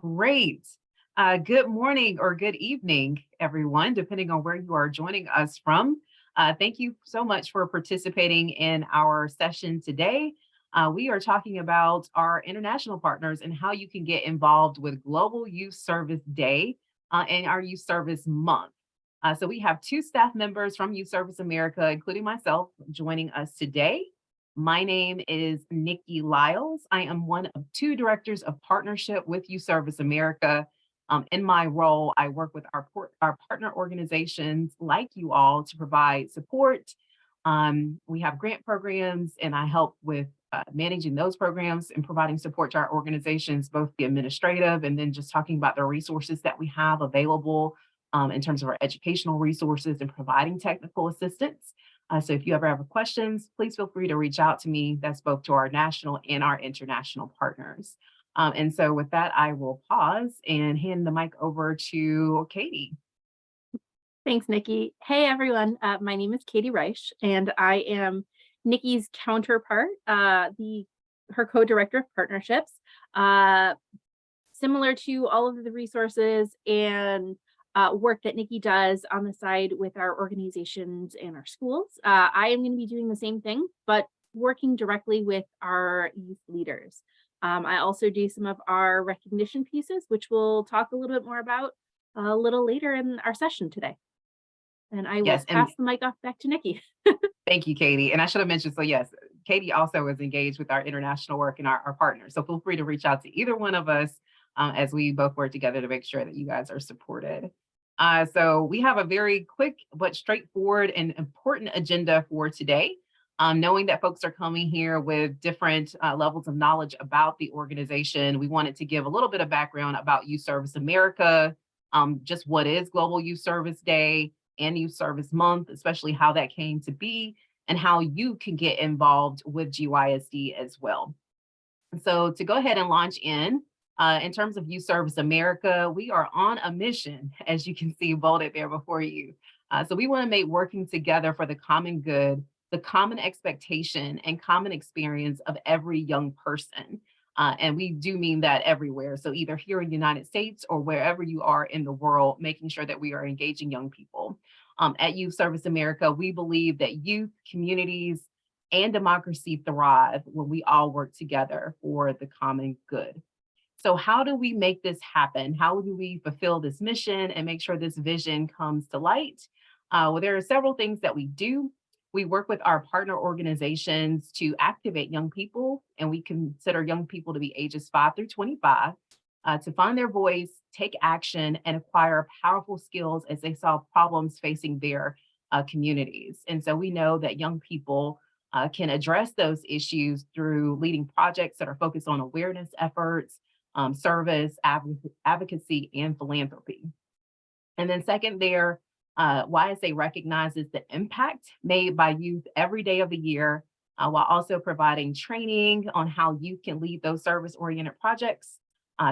Great. Good morning or good evening, everyone, depending on where you are joining us from. Thank you so much for participating in our session today. We are talking about our international partners and how you can get involved with Global Youth Service Day and our Youth Service Month. So we have two staff members from Youth Service America, including myself, joining us today. My name is Nikki Lyles. I am one of two directors of partnership with Youth Service America. In my role, I work with our partner organizations like you all to provide support. We have grant programs, and I help with managing those programs and providing support to our organizations, both the administrative and then just talking about the resources that we have available in terms of our educational resources and providing technical assistance. So if you ever have questions, please feel free to reach out to me. That's both to our national and our international partners. And so with that, I will pause and hand the mic over to Katie. Thanks, Nikki. Hey, everyone. My name is Katie Reich, and I am Nikki's counterpart, her co-director of partnerships. Similar to all of the resources and work that Nikki does on the side with our organizations and our schools. I am going to be doing the same thing, but working directly with our youth leaders. I also do some of our recognition pieces, which we'll talk a little bit more about a little later in our session today. And I will pass the mic off back to Nikki. Thank you, Katie. And I should have mentioned, so yes, Katie also is engaged with our international work and our partners. So feel free to reach out to either one of us as we both work together to make sure that you guys are supported. So we have a very quick but straightforward and important agenda for today. Knowing that folks are coming here with different levels of knowledge about the organization, we wanted to give a little bit of background about Youth Service America, just what is Global Youth Service Day and Youth Service Month, especially how that came to be and how you can get involved with GYSD as well. So to go ahead and launch in terms of Youth Service America, we are on a mission, as you can see bolded there before you. So we want to make working together for the common good, the common expectation and common experience of every young person. And we do mean that everywhere. So either here in the United States or wherever you are in the world, making sure that we are engaging young people. At Youth Service America, we believe that youth, communities, and democracy thrive when we all work together for the common good. So how do we make this happen? How do we fulfill this mission and make sure this vision comes to light? Well, there are several things that we do. We work with our partner organizations to activate young people, and we consider young people to be ages 5 through 25 to find their voice, take action, and acquire powerful skills as they solve problems facing their communities. And so we know that young people can address those issues through leading projects that are focused on awareness efforts, service, advocacy, and philanthropy. And then second there, YSA recognizes the impact made by youth every day of the year, while also providing training on how youth can lead those service-oriented projects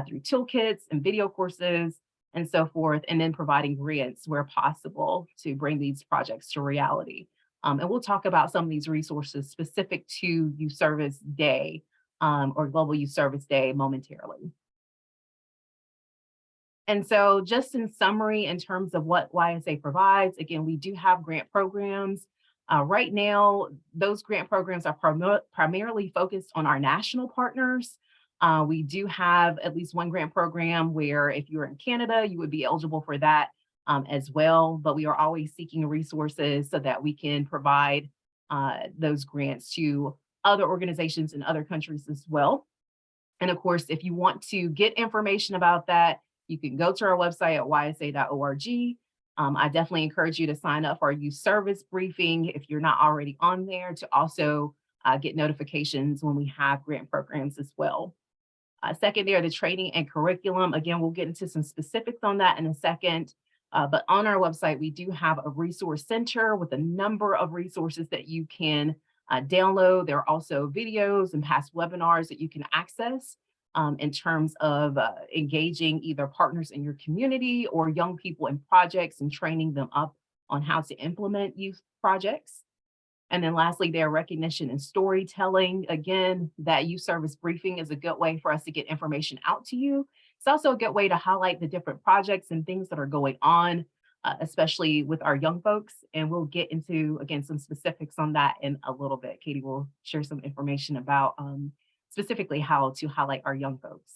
through toolkits and video courses and so forth, and then providing grants where possible to bring these projects to reality. And we'll talk about some of these resources specific to Youth Service Day or Global Youth Service Day momentarily. And so just in summary, in terms of what YSA provides, again, we do have grant programs. Right now, those grant programs are primarily focused on our national partners. We do have at least one grant program where if you're in Canada, you would be eligible for that as well. But we are always seeking resources so that we can provide those grants to other organizations in other countries as well. And of course, if you want to get information about that, you can go to our website at ysa.org. I definitely encourage you to sign up for our youth service briefing if you're not already on there, to also get notifications when we have grant programs as well. Second there, the training and curriculum. Again, we'll get into some specifics on that in a second. But on our website, we do have a resource center with a number of resources that you can download. There are also videos and past webinars that you can access in terms of engaging either partners in your community or young people in projects and training them up on how to implement youth projects. And then lastly, their recognition and storytelling. Again, that youth service briefing is a good way for us to get information out to you It's also a good way to highlight the different projects and things that are going on, especially with our young folks. And we'll get into, again, some specifics on that in a little bit. Katie will share some information about specifically how to highlight our young folks.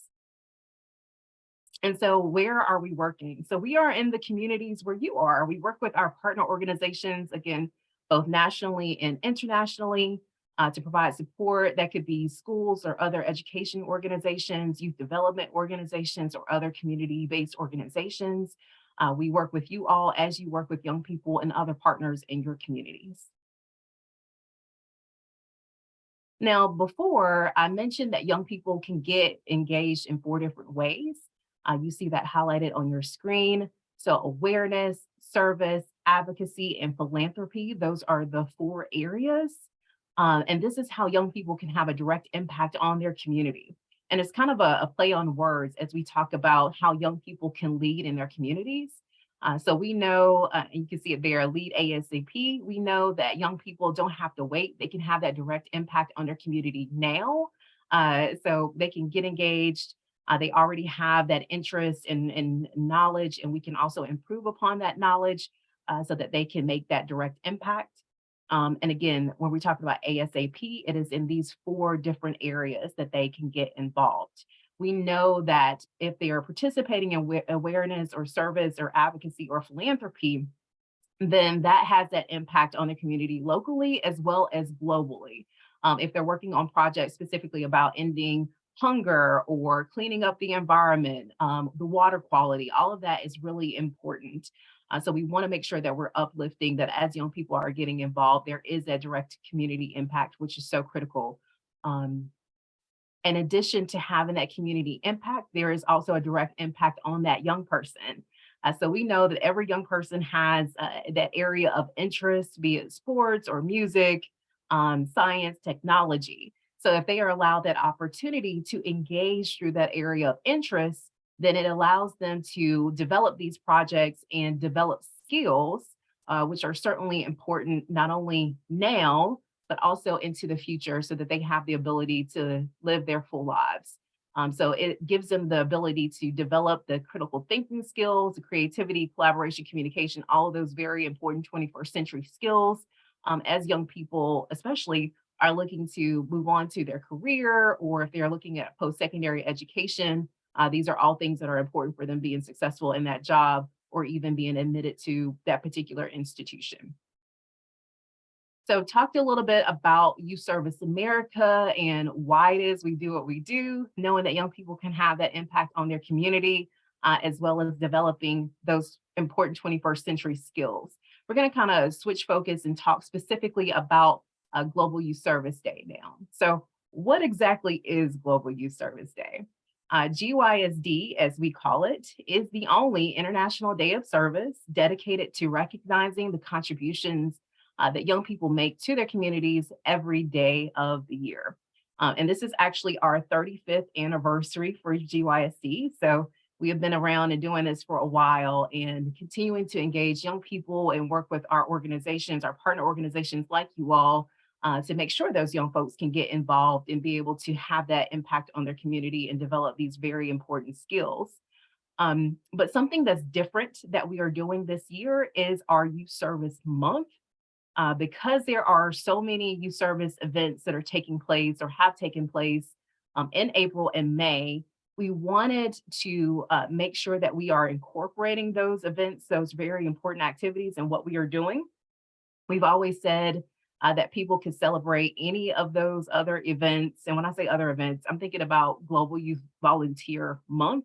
And so where are we working? So we are in the communities where you are. We work with our partner organizations, again, both nationally and internationally, to provide support. That could be schools or other education organizations, youth development organizations, or other community-based organizations. We work with you all as you work with young people and other partners in your communities. Now, before I mentioned that young people can get engaged in 4 different ways. You see that highlighted on your screen. So awareness, service, advocacy, and philanthropy, those are the 4 areas. And this is how young people can have a direct impact on their community. And it's kind of a play on words as we talk about how young people can lead in their communities. So we know, and you can see it there, lead ASAP. We know that young people don't have to wait. They can have that direct impact on their community now. So they can get engaged. They already have that interest in knowledge, and we can also improve upon that knowledge so that they can make that direct impact. And again, when we talk about ASAP, it is in these 4 different areas that they can get involved. We know that if they are participating in awareness or service or advocacy or philanthropy, then that has that impact on the community locally as well as globally. If they're working on projects specifically about ending hunger or cleaning up the environment, the water quality, all of that is really important. So we want to make sure that we're uplifting that as young people are getting involved, there is that direct community impact, which is so critical. In addition to having that community impact, there is also a direct impact on that young person. So we know that every young person has that area of interest, be it sports or music, science, technology. So if they are allowed that opportunity to engage through that area of interest, then it allows them to develop these projects and develop skills, which are certainly important not only now, but also into the future so that they have the ability to live their full lives. So it gives them the ability to develop the critical thinking skills, the creativity, collaboration, communication, all of those very important 21st century skills as young people, especially are looking to move on to their career, or if they're looking at post-secondary education, these are all things that are important for them being successful in that job or even being admitted to that particular institution. So talked a little bit about Youth Service America and why it is we do what we do, knowing that young people can have that impact on their community, as well as developing those important 21st century skills. We're going to kind of switch focus and talk specifically about Global Youth Service Day now. So what exactly is Global Youth Service Day? GYSD, as we call it, is the only international day of service dedicated to recognizing the contributions that young people make to their communities every day of the year. And this is actually our 35th anniversary for GYSD. So we have been around and doing this for a while and continuing to engage young people and work with our organizations, our partner organizations like you all, to make sure those young folks can get involved and be able to have that impact on their community and develop these very important skills. But something that's different that we are doing this year is our Youth Service Month. Because there are so many youth service events that are taking place or have taken place in April and May, we wanted to make sure that we are incorporating those events, those very important activities and what we are doing. We've always said that people can celebrate any of those other events. And when I say other events, I'm thinking about Global Youth Volunteer Month,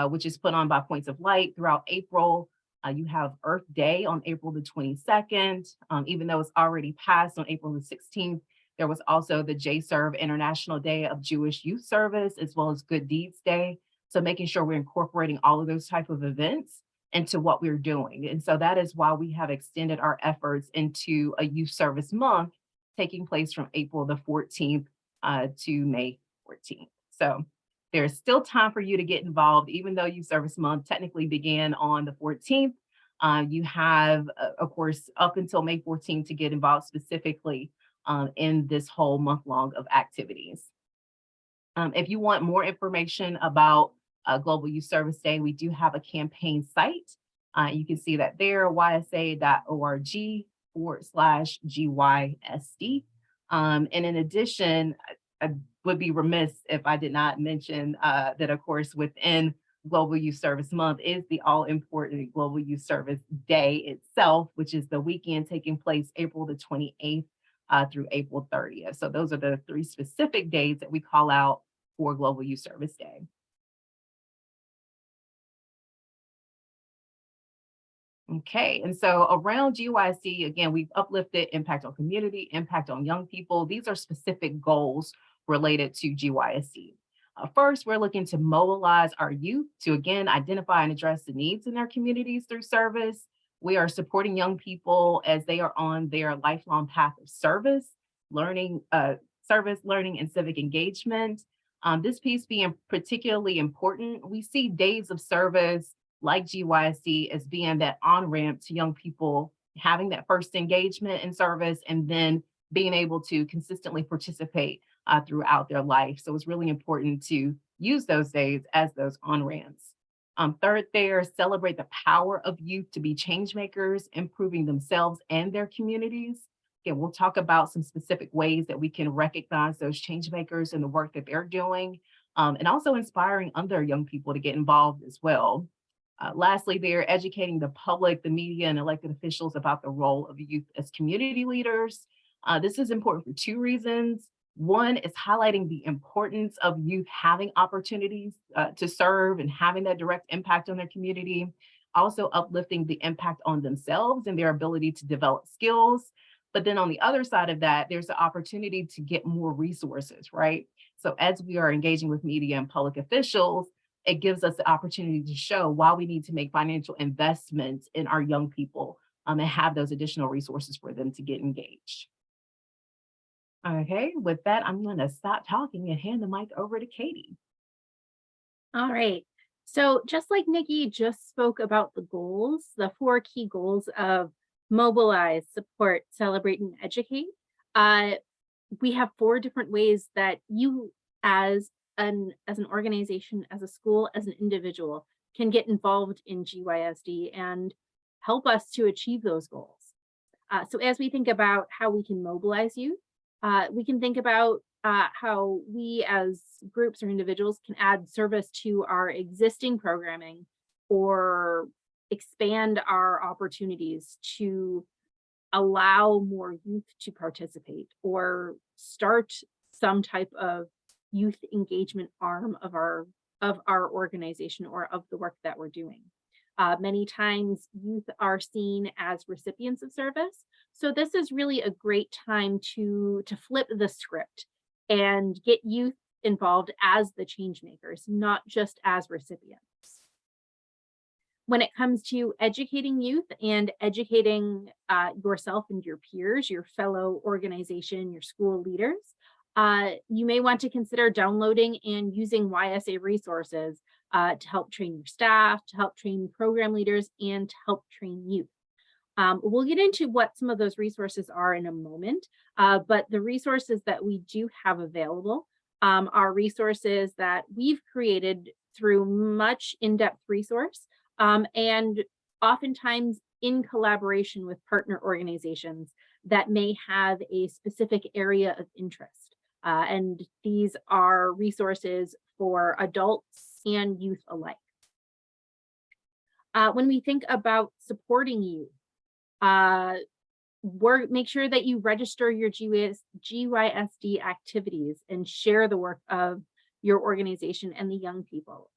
which is put on by Points of Light throughout April. You have Earth Day on April the 22nd, even though it's already passed on April the 16th. There was also the JServe International Day of Jewish Youth Service, as well as Good Deeds Day. So making sure we're incorporating all of those type of events into what we're doing. And so that is why we have extended our efforts into a Youth Service Month taking place from April the 14th to May 14th. So there's still time for you to get involved, even though Youth Service Month technically began on the 14th. You have, of course, up until May 14th to get involved specifically in this whole month long of activities. If you want more information about Global Youth Service Day, we do have a campaign site. You can see that there, ysa.org/GYSD. And in addition, I would be remiss if I did not mention that, of course, within Global Youth Service Month is the all important Global Youth Service Day itself, which is the weekend taking place April the 28th through April 30th. So those are the 3 specific days that we call out for Global Youth Service Day. Okay, and so around GYSD, again, we've uplifted impact on community, impact on young people. These are specific goals related to GYSD. First, we're looking to mobilize our youth to, again, identify and address the needs in their communities through service. We are supporting young people as they are on their lifelong path of service, learning, learning, and civic engagement. This piece being particularly important, we see days of service like GYSD as being that on-ramp to young people having that first engagement in service and then being able to consistently participate throughout their life. So it's really important to use those days as those on-ramps. Third there, celebrate the power of youth to be change makers, improving themselves and their communities. Again, we'll talk about some specific ways that we can recognize those change makers and the work that they're doing, and also inspiring other young people to get involved as well. Lastly, they're educating the public, the media, and elected officials about the role of youth as community leaders. This is important for 2 reasons. One is highlighting the importance of youth having opportunities to serve and having that direct impact on their community. Also uplifting the impact on themselves and their ability to develop skills. But then on the other side of that, there's the opportunity to get more resources, right? So as we are engaging with media and public officials, it gives us the opportunity to show why we need to make financial investments in our young people and have those additional resources for them to get engaged. Okay, with that, I'm going to stop talking and hand the mic over to Katie. All right. So just like Nikki just spoke about the goals, the 4 key goals of mobilize, support, celebrate, and educate, we have 4 different ways that you as an organization, as a school, as an individual can get involved in GYSD and help us to achieve those goals. So as we think about how we can mobilize youth, we can think about how we as groups or individuals can add service to our existing programming or expand our opportunities to allow more youth to participate or start some type of youth engagement arm of our organization or of the work that we're doing. Many times youth are seen as recipients of service. So this is really a great time to flip the script and get youth involved as the change makers, not just as recipients. When it comes to educating youth and educating yourself and your peers, your fellow organization, your school leaders, you may want to consider downloading and using YSA resources to help train your staff, to help train program leaders, and to help train youth. We'll get into what some of those resources are in a moment, but the resources that we do have available are resources that we've created through much in-depth resource and oftentimes in collaboration with partner organizations that may have a specific area of interest. And these are resources for adults and youth alike. When we think about supporting youth, make sure that you register your GYSD activities and share the work of your organization and the young people.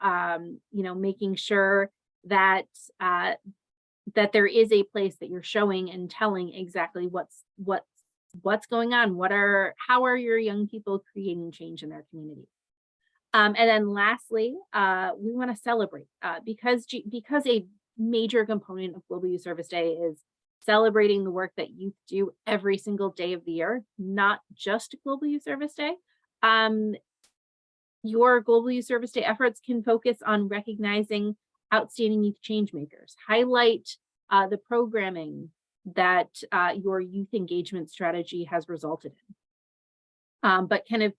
Making sure that that there is a place that you're showing and telling exactly what's going on. How are your young people creating change in their community? And then lastly, we want to celebrate because a major component of Global Youth Service Day is celebrating the work that youth do every single day of the year, not just Global Youth Service Day. Your Global Youth Service Day efforts can focus on recognizing outstanding youth change makers, highlight the programming that your youth engagement strategy has resulted in. But kind of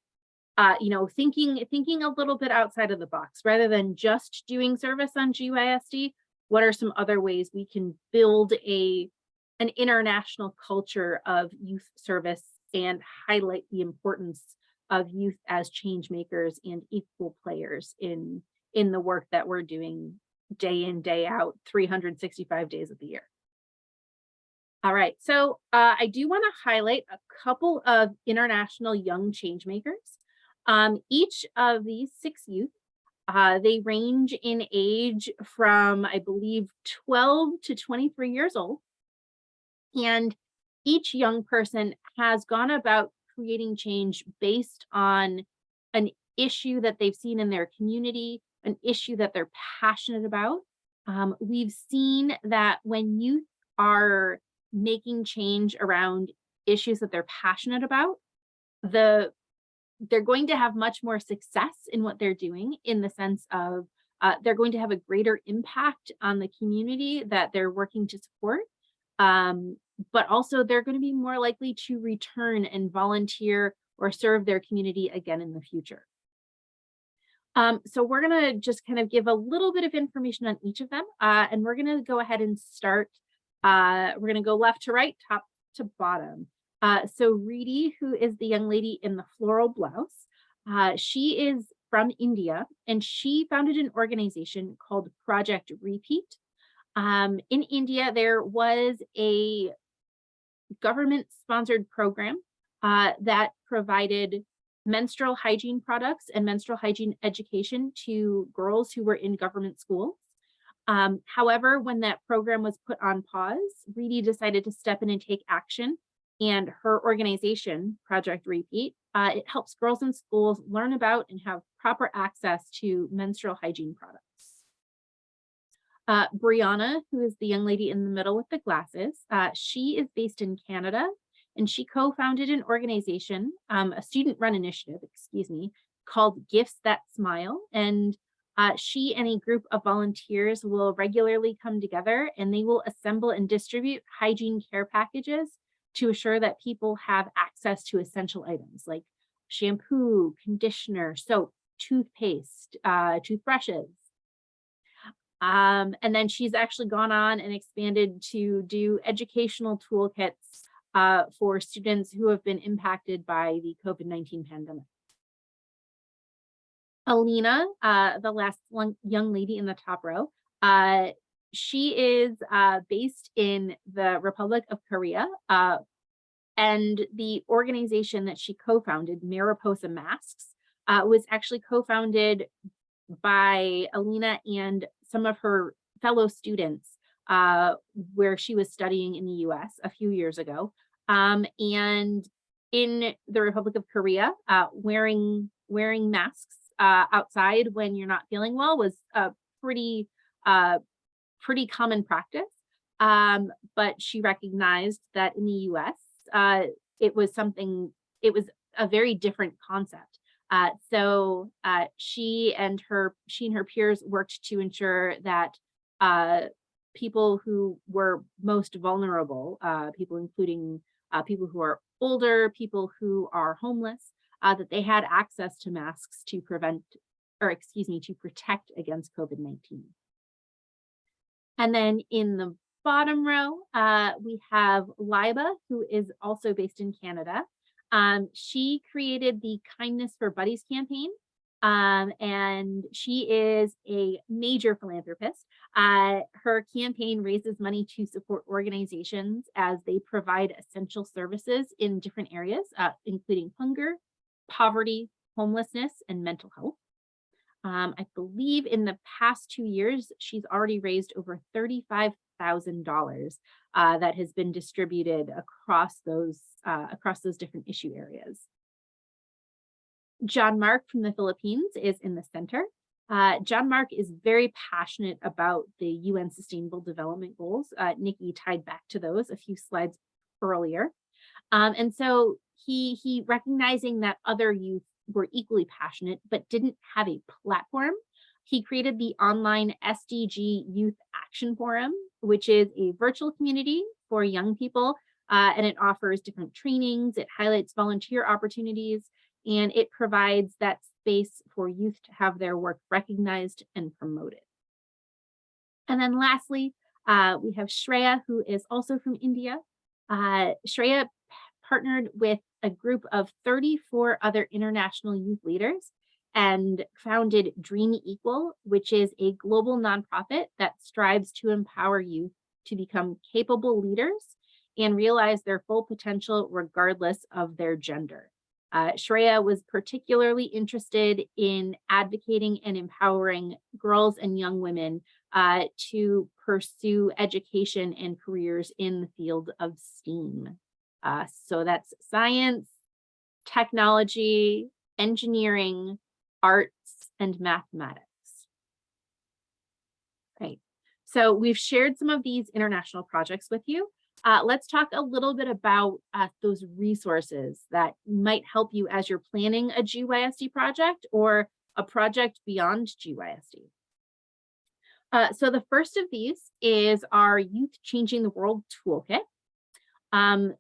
thinking a little bit outside of the box rather than just doing service on GYSD. What are some other ways we can build an international culture of youth service and highlight the importance of youth as change makers and equal players in the work that we're doing day in, day out, 365 days of the year. All right, so I do want to highlight a couple of international young change makers. Each of these 6 youth, they range in age from, I believe, 12 to 23 years old. And each young person has gone about creating change based on an issue that they've seen in their community, an issue that they're passionate about. We've seen that when youth are making change around issues that they're passionate about, they're going to have much more success in what they're doing, in the sense of they're going to have a greater impact on the community that they're working to support. But also they're going to be more likely to return and volunteer or serve their community again in the future. So we're going to just kind of give a little bit of information on each of them. And we're going to go ahead and start. We're going to go left to right, top to bottom. So Reedy, who is the young lady in the floral blouse, she is from India, and she founded an organization called Project Repeat. In India, there was a government-sponsored program that provided menstrual hygiene products and menstrual hygiene education to girls who were in government schools. However, when that program was put on pause, Reedy decided to step in and take action. And her organization, Project Repeat, it helps girls in schools learn about and have proper access to menstrual hygiene products. Brianna, who is the young lady in the middle with the glasses, she is based in Canada, and she co-founded an organization, a student-run initiative, called Gifts That Smile. And she and a group of volunteers will regularly come together, and they will assemble and distribute hygiene care packages to assure that people have access to essential items like shampoo, conditioner, soap, toothpaste, toothbrushes. And then she's actually gone on and expanded to do educational toolkits for students who have been impacted by the COVID-19 pandemic. Alina, the last young lady in the top row, she is based in the Republic of Korea, and the organization that she co-founded, Mariposa Masks, was actually co-founded by Alina and some of her fellow students, where she was studying in the US a few years ago. And in the Republic of Korea, wearing masks outside when you're not feeling well was a pretty common practice. But she recognized that in the US, it was a very different concept. So she and her peers worked to ensure that people who were most vulnerable, people including people who are older, people who are homeless, that they had access to masks to protect against COVID-19. And then in the bottom row, we have Liba, who is also based in Canada. She created the Kindness for Buddies campaign, and she is a major philanthropist. Her campaign raises money to support organizations as they provide essential services in different areas, including hunger, poverty, homelessness, and mental health. I believe in the past 2 years, she's already raised over $35,000 that has been distributed across those different issue areas. John Mark from the Philippines is in the center. John Mark is very passionate about the UN Sustainable Development Goals. Nikki tied back to those a few slides earlier. And so he recognizing that other youth were equally passionate but didn't have a platform, he created the online SDG Youth Action Forum, which is a virtual community for young people, and it offers different trainings, it highlights volunteer opportunities, and it provides that space for youth to have their work recognized and promoted. And then lastly, we have Shreya, who is also from India. Shreya partnered with a group of 34 other international youth leaders and founded Dream Equal, which is a global nonprofit that strives to empower youth to become capable leaders and realize their full potential regardless of their gender. Shreya was particularly interested in advocating and empowering girls and young women to pursue education and careers in the field of STEAM. So that's science, technology, engineering, arts, and mathematics. Right. So we've shared some of these international projects with you. Let's talk a little bit about those resources that might help you as you're planning a GYSD project or a project beyond GYSD. So the first of these is our Youth Changing the World Toolkit. The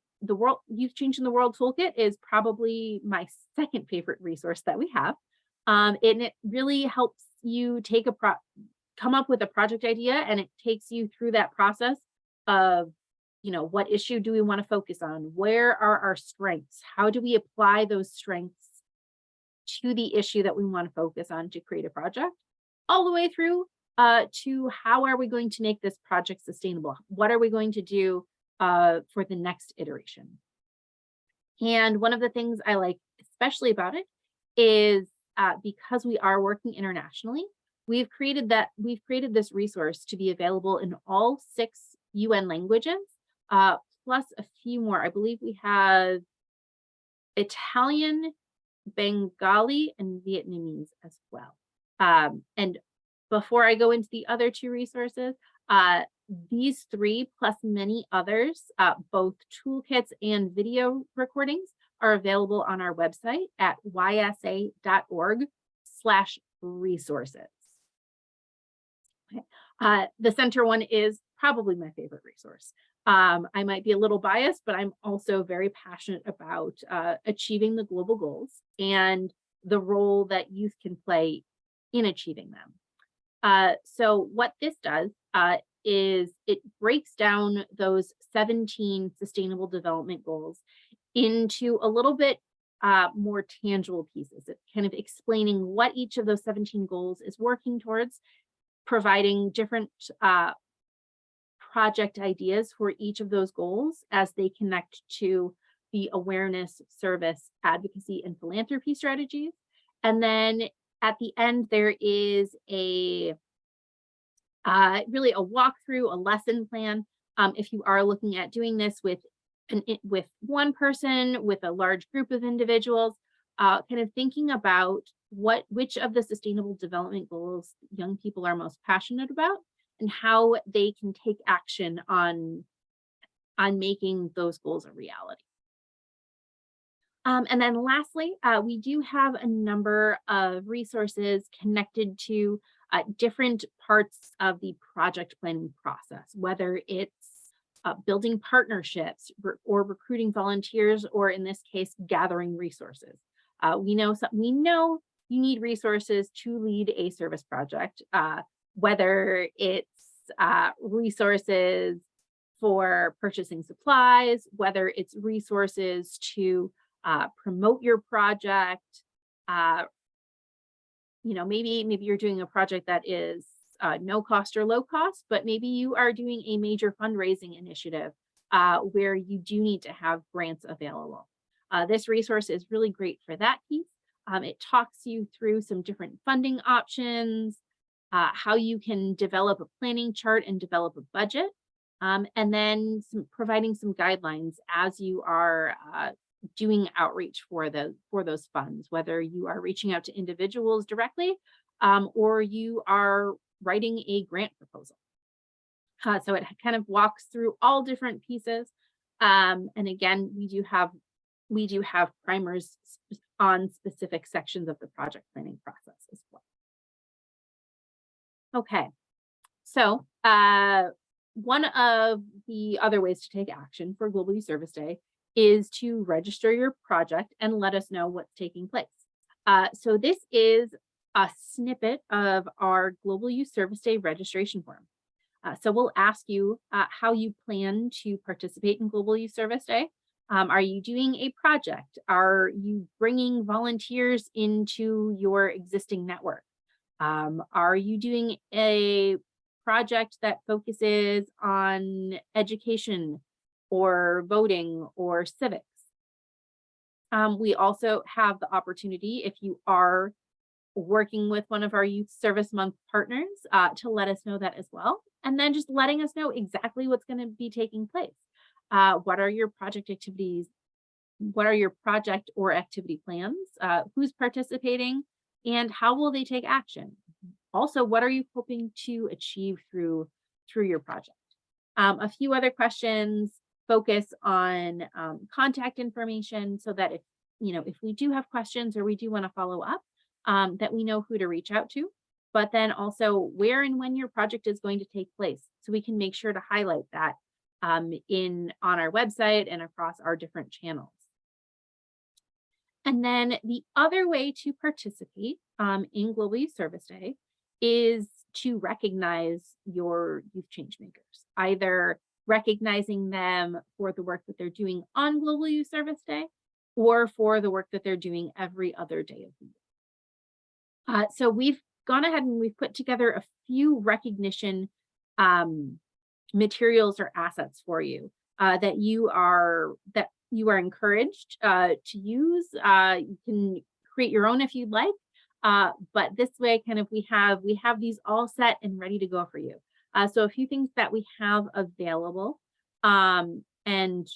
Youth Changing the World Toolkit is probably my second favorite resource that we have. And it really helps you come up with a project idea, and it takes you through that process of, what issue do we want to focus on? Where are our strengths? How do we apply those strengths to the issue that we want to focus on to create a project? All the way through to how are we going to make this project sustainable? What are we going to do for the next iteration? And one of the things I like especially about it is because we are working internationally, we've created this resource to be available in all 6 UN languages, plus a few more. I believe we have Italian, Bengali, and Vietnamese as well. And before I go into the other 2 resources, these 3 plus many others, both toolkits and video recordings, are available on our website at ysa.org/resources. Okay. The center one is probably my favorite resource. I might be a little biased, but I'm also very passionate about achieving the global goals and the role that youth can play in achieving them. So what this does is it breaks down those 17 sustainable development goals into a little bit more tangible pieces. It's kind of explaining what each of those 17 goals is working towards, providing different project ideas for each of those goals as they connect to the awareness, service, advocacy, and philanthropy strategies. And then at the end, there is really a walkthrough, a lesson plan. If you are looking at doing this with one person, with a large group of individuals, kind of thinking about which of the sustainable development goals young people are most passionate about and how they can take action on making those goals a reality. And then lastly, we do have a number of resources connected to different parts of the project planning process, whether it's building partnerships or recruiting volunteers, or in this case, gathering resources. We know you need resources to lead a service project, whether it's resources for purchasing supplies, whether it's resources to promote your project. Maybe you're doing a project that is no cost or low cost, but maybe you are doing a major fundraising initiative where you do need to have grants available. This resource is really great for that piece. It talks you through some different funding options, how you can develop a planning chart and develop a budget, and then providing some guidelines as you are doing outreach for those funds, whether you are reaching out to individuals directly or you are writing a grant proposal. So it kind of walks through all different pieces. And again, we do have primers on specific sections of the project planning process as well. Okay, so one of the other ways to take action for Global Youth Service Day is to register your project and let us know what's taking place. So this is a snippet of our Global Youth Service Day registration form. So we'll ask you how you plan to participate in Global Youth Service Day. Are you doing a project? Are you bringing volunteers into your existing network? Are you doing a project that focuses on education or voting or civics? We also have the opportunity, if you are working with one of our Youth Service Month partners, to let us know that as well. And then just letting us know exactly what's going to be taking place. What are your project activities? What are your project or activity plans? Who's participating? And how will they take action? Also, what are you hoping to achieve through your project? A few other questions focus on contact information so that if we do have questions or we do want to follow up, that we know who to reach out to, but then also where and when your project is going to take place. So we can make sure to highlight that on our website and across our different channels. And then the other way to participate in Global Youth Service Day is to recognize your youth change makers, either recognizing them for the work that they're doing on Global Youth Service Day or for the work that they're doing every other day of the year. So we've gone ahead and we've put together a few recognition materials or assets for you that you are encouraged to use. You can create your own if you'd like, but this way, kind of we have these all set and ready to go for you. So a few things that we have available, and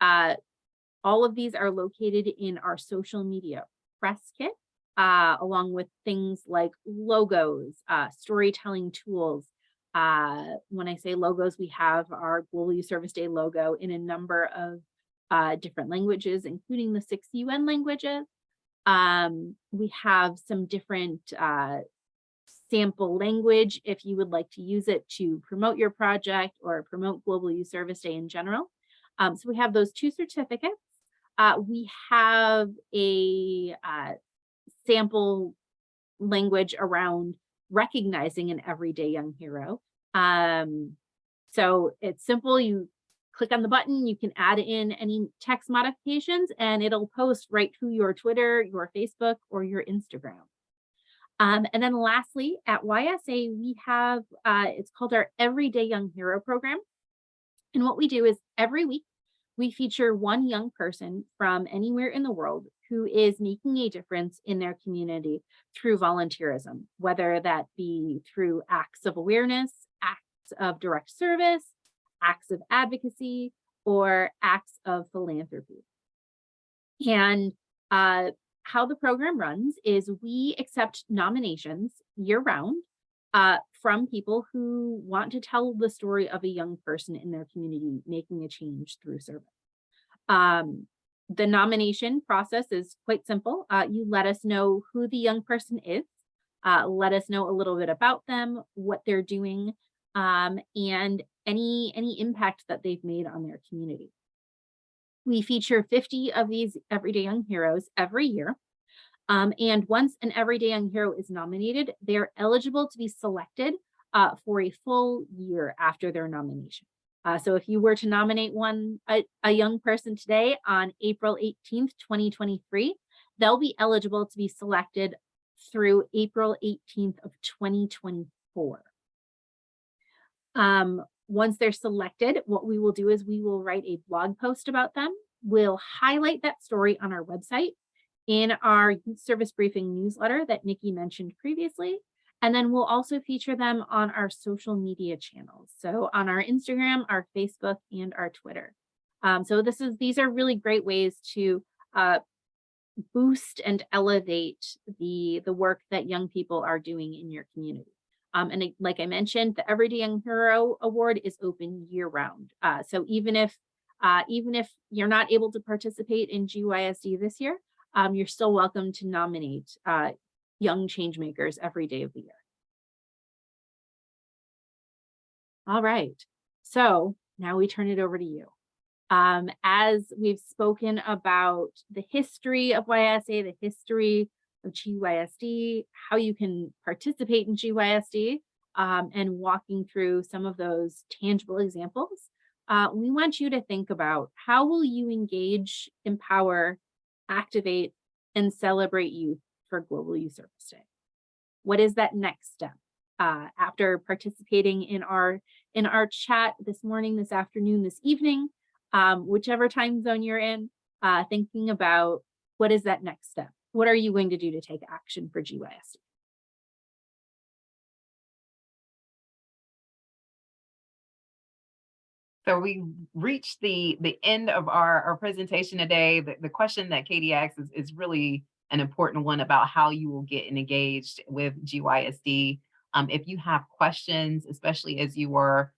all of these are located in our social media press kit, along with things like logos, storytelling tools. When I say logos, we have our Global Youth Service Day logo in a number of different languages, including the 6 UN languages. We have some different sample language if you would like to use it to promote your project or promote Global Youth Service Day in general. So we have those 2 certificates. We have a sample language around recognizing an everyday young hero. So it's simple. You click on the button, you can add in any text modifications, and it'll post right to your Twitter, your Facebook, or your Instagram. And then lastly, at YSA, we have, it's called our Everyday Young Hero program. And what we do is every week, we feature one young person from anywhere in the world who is making a difference in their community through volunteerism, whether that be through acts of awareness, acts of direct service, acts of advocacy, or acts of philanthropy. And how the program runs is we accept nominations year-round from people who want to tell the story of a young person in their community making a change through service. The nomination process is quite simple. You let us know who the young person is, let us know a little bit about them, what they're doing, and any impact that they've made on their community. We feature 50 of these Everyday Young Heroes every year. And once an Everyday Young Hero is nominated, they're eligible to be selected for a full year after their nomination. So if you were to nominate a young person today on April 18th, 2023, they'll be eligible to be selected through April 18th of 2024. Once they're selected, what we will do is we will write a blog post about them. We'll highlight that story on our website in our Youth Service Briefing newsletter that Nikki mentioned previously. And then we'll also feature them on our social media channels. So on our Instagram, our Facebook, and our Twitter. So these are really great ways to boost and elevate the work that young people are doing in your community. And like I mentioned, the Everyday Young Hero Award is open year-round. So even if you're not able to participate in GYSD this year, you're still welcome to nominate young changemakers every day of the year. All right, so now we turn it over to you. As we've spoken about the history of YSA, the history of GYSD, how you can participate in GYSD, and walking through some of those tangible examples, we want you to think about how will you engage, empower, activate, and celebrate youth for Global Youth Service Day? What is that next step? After participating in our chat this morning, this afternoon, this evening, whichever time zone you're in, thinking about what is that next step? What are you going to do to take action for GYSD? So we reached the end of our presentation today. The question that Katie asked is really an important one about how you will get engaged with GYSD. If you have questions, especially as you were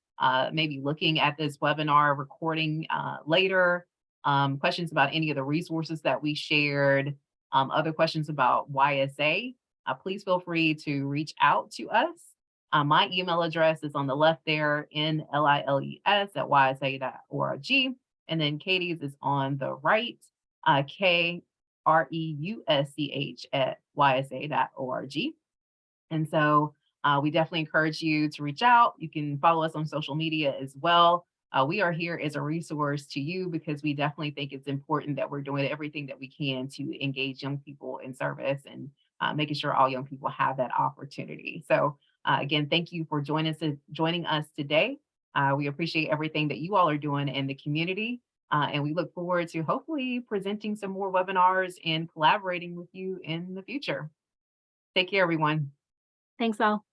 maybe looking at this webinar recording later, questions about any of the resources that we shared, other questions about YSA, please feel free to reach out to us. My email address is on the left there, NLILES@ysa.org. And then Katie's is on the right, KREUSCH@ysa.org. And so we definitely encourage you to reach out. You can follow us on social media as well. We are here as a resource to you because we definitely think it's important that we're doing everything that we can to engage young people in service and making sure all young people have that opportunity. So again, thank you for joining us today. We appreciate everything that you all are doing in the community. And we look forward to hopefully presenting some more webinars and collaborating with you in the future. Take care, everyone. Thanks all.